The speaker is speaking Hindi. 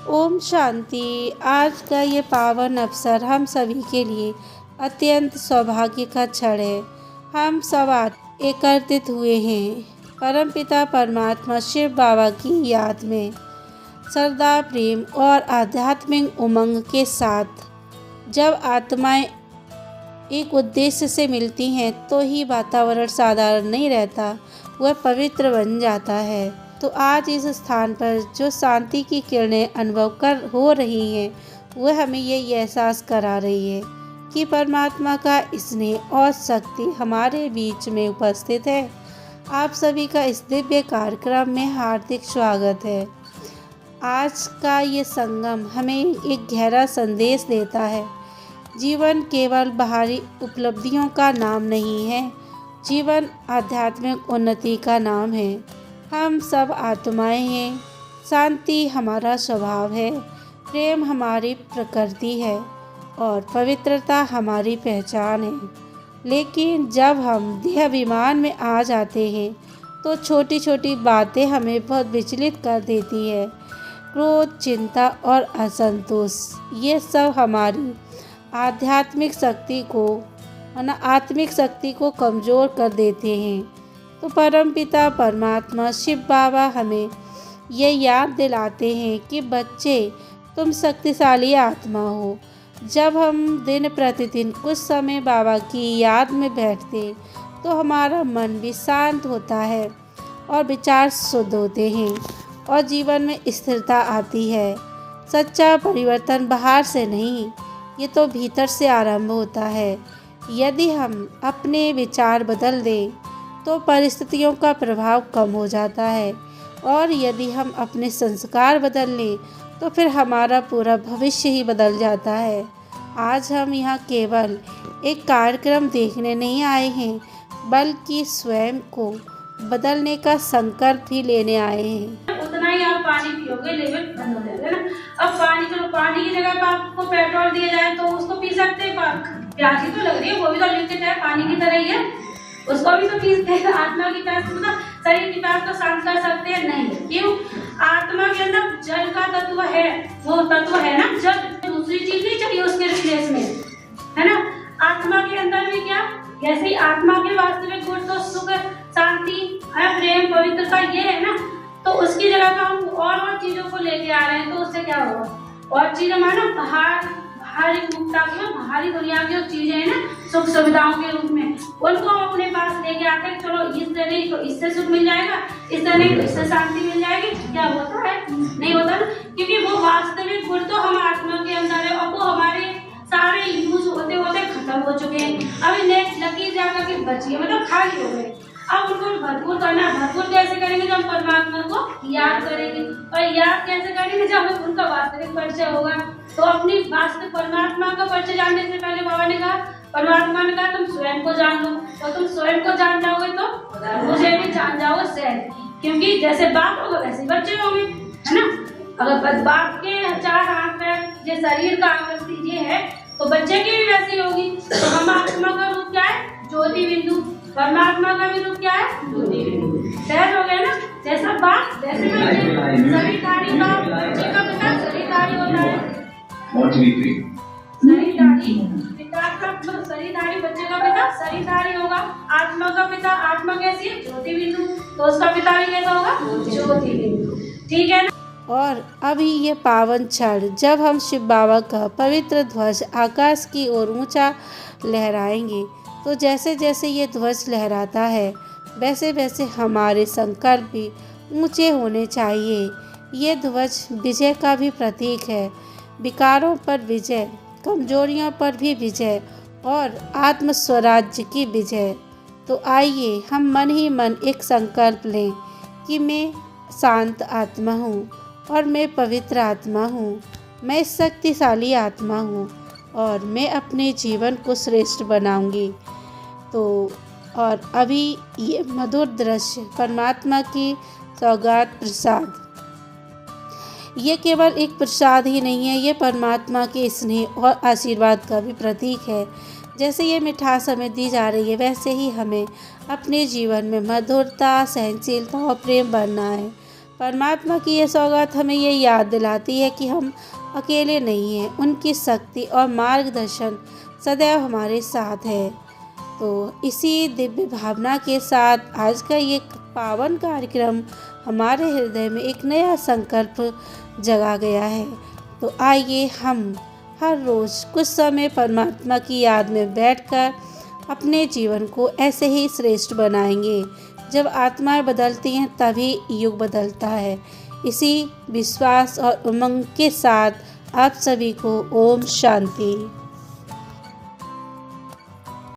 ओम शांति। आज का ये पावन अवसर हम सभी के लिए अत्यंत सौभाग्य का क्षण है। हम सब आज एकत्रित हुए हैं परमपिता परमात्मा शिव बाबा की याद में, श्रद्धा, प्रेम और आध्यात्मिक उमंग के साथ। जब आत्माएं एक उद्देश्य से मिलती हैं तो ही वातावरण साधारण नहीं रहता, वह पवित्र बन जाता है। तो आज इस स्थान पर जो शांति की किरणें अनुभव कर हो रही हैं, वह हमें ये एहसास करा रही है कि परमात्मा का स्नेह और शक्ति हमारे बीच में उपस्थित है। आप सभी का इस दिव्य कार्यक्रम में हार्दिक स्वागत है। आज का ये संगम हमें एक गहरा संदेश देता है। जीवन केवल बाहरी उपलब्धियों का नाम नहीं है, जीवन आध्यात्मिक उन्नति का नाम है। हम सब आत्माएं हैं, शांति हमारा स्वभाव है, प्रेम हमारी प्रकृति है और पवित्रता हमारी पहचान है। लेकिन जब हम देहाभिमान में आ जाते हैं तो छोटी छोटी बातें हमें बहुत विचलित कर देती है। क्रोध, चिंता और असंतोष, ये सब हमारी आध्यात्मिक आत्मिक शक्ति को कमज़ोर कर देते हैं। तो परमपिता परमात्मा शिव बाबा हमें ये याद दिलाते हैं कि बच्चे, तुम शक्तिशाली आत्मा हो। जब हम दिन प्रतिदिन कुछ समय बाबा की याद में बैठते तो हमारा मन भी शांत होता है और विचार शुद्ध होते हैं और जीवन में स्थिरता आती है। सच्चा परिवर्तन बाहर से नहीं, ये तो भीतर से आरंभ होता है। यदि हम अपने विचार बदल दें तो परिस्थितियों का प्रभाव कम हो जाता है और यदि हम अपने संस्कार बदल लें तो फिर हमारा पूरा भविष्य ही बदल जाता है। आज हम यहाँ केवल एक कार्यक्रम देखने नहीं आए हैं, बल्कि स्वयं को बदलने का संकल्प भी लेने आए हैं। उतना ही आप पानी पियोगे, लेवल बंद हो जाएगा ना। अब पानी की जगह पर आपको पेट्रोल दिया जाए तो उसको पी सकते हैं। प्यास ही तो लग रही है, वो भी तो लिक्विड है, पानी की तरह ही है, उसको भी तो पीते हैं। आत्मा की प्यास, मतलब शरीर की प्यास को शांत कर सकते हैं? नहीं। क्यों? आत्मा के अंदर जल का तत्व है, वो तत्व है ना जल। दूसरी चीज नहीं चाहिए उसके रिप्लेस में, है ना। आत्मा के अंदर भी क्या, जैसे ही आत्मा के वास्तविक गुण तो सुख, शांति, प्रेम, पवित्रता ये है ना, तो उसकी जगह पर हम और चीजों को लेके आ रहे हैं तो उससे क्या होगा? और चीज हमारा बाहरी दुनिया की जो चीजें हैं ना, सुख सुविधाओं के रूप में, उनको हम अपने पास लेके आते हैं। चलो इससे नहीं तो इससे सुख मिल जाएगा, इससे नहीं तो इससे शांति मिल जाएगी। क्या होता है? नहीं होता ना, क्योंकि वो वास्तविक गुण तो हम आत्मा के अंदर है और वो हमारे सारे यूज होते होते खत्म हो चुके हैं। अभी नेक्स्ट लकीर जाकर के बचिए, मतलब खाली हो गए। अब उनको भरपूर करना, भरपूर कैसे करेंगे? जब परमात्मा को याद करेंगे। और याद कैसे करेंगे? जब हमें उनका वास्तविक परिचय होगा। तो अपनी वास्तविक परमात्मा का परिचय जानने से पहले बाबा ने कहा, परमात्मा ने कहा तुम स्वयं को जान लो, और तुम स्वयं को जान जाओगे तो मुझे भी जान जाओगे सहज। क्योंकि जैसे बाप होगा वैसे बच्चे होंगे, है ना। अगर बाप के 4 हाथ पैर, ये शरीर का आकृति ये है, तो बच्चे की भी वैसी होगी। तो हम आत्मा का रूप क्या है? ज्योति बिंदु। परमात्मा का भी रूप क्या है? ज्योति बिंदु। सहज हो गया ना। जैसा बाप वैसे बच्चे। शरीरधारी का, बच्चे का पिता शरीरधारी होता है। शरीरधारी बच्चे का पिता शरीरधारी होगा। आत्मा का पिता, आत्मा कैसी है? ज्योति बिंदु। तो उसका पिता भी कैसा होगा? ज्योति बिंदु। ठीक है ना। और अभी ये पावन क्षण जब हम शिव बाबा का पवित्र ध्वज आकाश की ओर ऊंचा लहराएंगे, तो जैसे जैसे ये ध्वज लहराता है वैसे वैसे हमारे संकल्प भी ऊंचे होने चाहिए। ये ध्वज विजय का भी प्रतीक है, विकारों पर विजय, कमजोरियों पर भी विजय और आत्म स्वराज्य की विजय। तो आइए हम मन ही मन एक संकल्प लें कि मैं शांत आत्मा हूँ और मैं पवित्र आत्मा हूँ, मैं शक्तिशाली आत्मा हूँ और मैं अपने जीवन को श्रेष्ठ बनाऊंगी। तो और अभी ये मधुर दृश्य परमात्मा की सौगात प्रसाद, ये केवल एक प्रसाद ही नहीं है, ये परमात्मा के स्नेह और आशीर्वाद का भी प्रतीक है। जैसे ये मिठास हमें दी जा रही है, वैसे ही हमें अपने जीवन में मधुरता, सहनशीलता और प्रेम भरना है। परमात्मा की यह सौगात हमें ये याद दिलाती है कि हम अकेले नहीं हैं। उनकी शक्ति और मार्गदर्शन सदैव हमारे साथ है। तो इसी दिव्य भावना के साथ आज का ये पावन कार्यक्रम हमारे हृदय में एक नया संकल्प जगा गया है। तो आइए हम हर रोज़ कुछ समय परमात्मा की याद में बैठकर अपने जीवन को ऐसे ही श्रेष्ठ बनाएंगे। जब आत्माएं बदलती हैं तभी युग बदलता है। इसी विश्वास और उमंग के साथ आप सभी को ओम शांति।